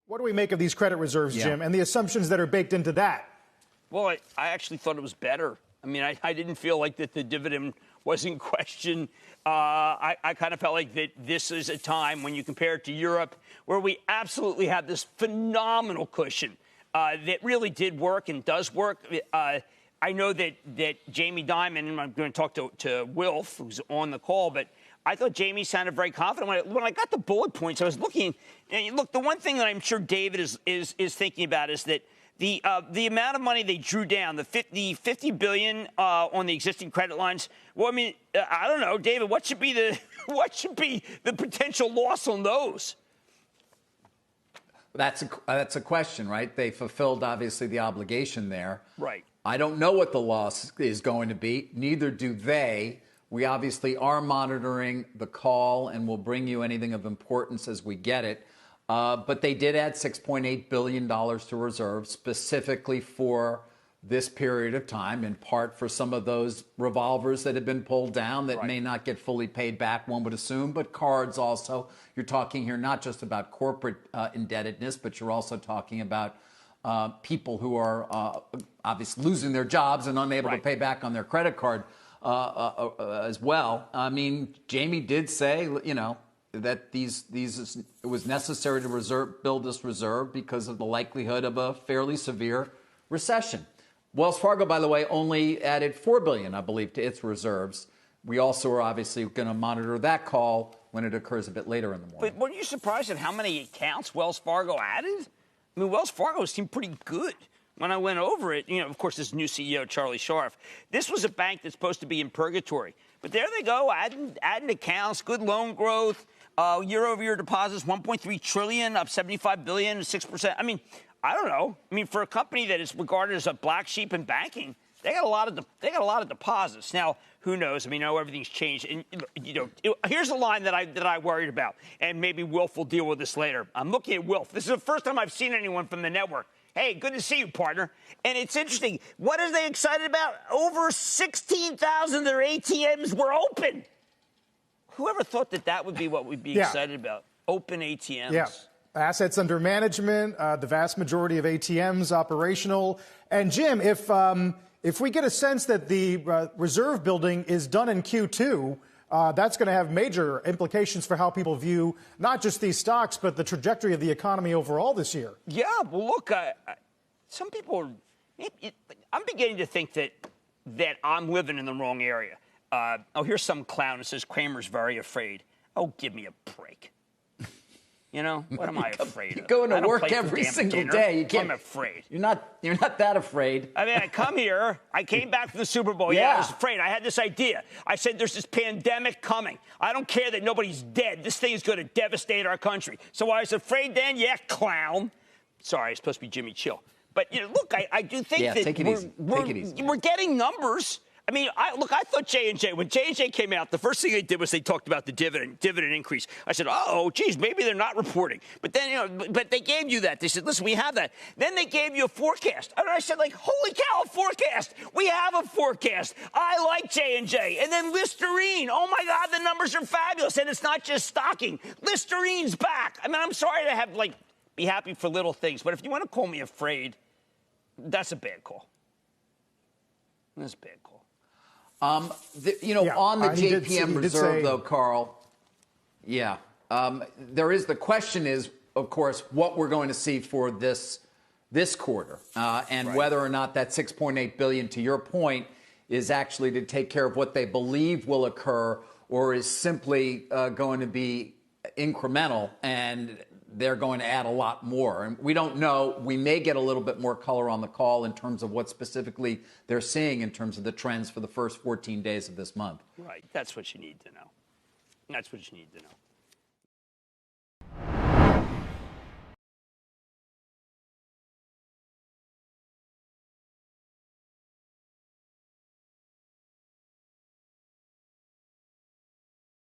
What do we make of these credit reserves, Jim, and the assumptions that are baked into that? Well, I actually thought it was better. I mean, I didn't feel like that the dividend was in question. I kind of felt like that this is a time when you compare it to Europe where we absolutely have this phenomenal cushion that really did work and does work. I know that Jamie Dimon, and I'm going to talk to Wilf, who's on the call, but I thought Jamie sounded very confident. When I got the bullet points, I was looking. And look, the one thing that I'm sure David is thinking about is that the amount of money they drew down, the $50 billion on the existing credit lines. Well, I mean, I don't know, David. What should be the potential loss on those? That's a question, right? They fulfilled obviously the obligation there. Right. I don't know what the loss is going to be. Neither do they. We obviously are monitoring the call, and we'll bring you anything of importance as we get it. But they did add $6.8 billion to reserves specifically for this period of time, in part for some of those revolvers that have been pulled down that may not get fully paid back, one would assume, but cards also. You're talking here not just about corporate indebtedness, but you're also talking about people who are obviously losing their jobs and unable to pay back on their credit card as well. I mean, Jamie did say, that it was necessary to build this reserve because of the likelihood of a fairly severe recession. Wells Fargo, by the way, only added $4 billion, I believe, to its reserves. We also are obviously going to monitor that call when it occurs a bit later in the morning. But weren't you surprised at how many accounts Wells Fargo added? I mean, Wells Fargo seemed pretty good. When I went over it, of course, this new CEO, Charlie Scharf, this was a bank that's supposed to be in purgatory. But there they go, adding accounts, good loan growth, year-over-year deposits, $1.3 trillion, up $75 billion, 6%. I mean, I don't know. I mean, for a company that is regarded as a black sheep in banking, they got a lot of deposits. Now, who knows? I mean, everything's changed. And here's a line that I worried about, and maybe Wilf will deal with this later. I'm looking at Wilf. This is the first time I've seen anyone from the network. Hey, good to see you, partner. And it's interesting. What are they excited about? Over 16,000 of their ATMs were open. Whoever thought that would be what we'd be excited about? Open ATMs. Yeah. Assets under management, the vast majority of ATMs operational. And Jim, if we get a sense that the reserve building is done in Q2, that's going to have major implications for how people view not just these stocks, but the trajectory of the economy overall this year. Yeah, well, look, some people I'm beginning to think that I'm living in the wrong area. Here's some clown that says Cramer's very afraid. Oh, give me a break. What am I afraid of? You're going to work every single day. I'm afraid. You're not that afraid. I mean, I come here. I came back from the Super Bowl. Yeah, I was afraid. I had this idea. I said, there's this pandemic coming. I don't care that nobody's dead. This thing is going to devastate our country. So I was afraid then, clown. Sorry, it's supposed to be Jimmy Chill. But, look, I do think that we're getting numbers. I mean, I thought J&J, when J&J came out, the first thing they did was they talked about the dividend increase. I said, geez, maybe they're not reporting. But then, but they gave you that. They said, listen, we have that. Then they gave you a forecast. And I said, holy cow, a forecast. We have a forecast. I like J&J. And then Listerine. Oh, my God, the numbers are fabulous. And it's not just stocking. Listerine's back. I mean, I'm sorry to have, be happy for little things. But if you want to call me afraid, that's a bad call. That's a bad call. On the JPM reserve, though, Carl, the question is, of course, what we're going to see for this quarter, and whether or not that $6.8 billion, to your point, is actually to take care of what they believe will occur, or is simply going to be incremental and they're going to add a lot more. And we don't know. We may get a little bit more color on the call in terms of what specifically they're seeing in terms of the trends for the first 14 days of this month. Right. That's what you need to know. That's what you need to know.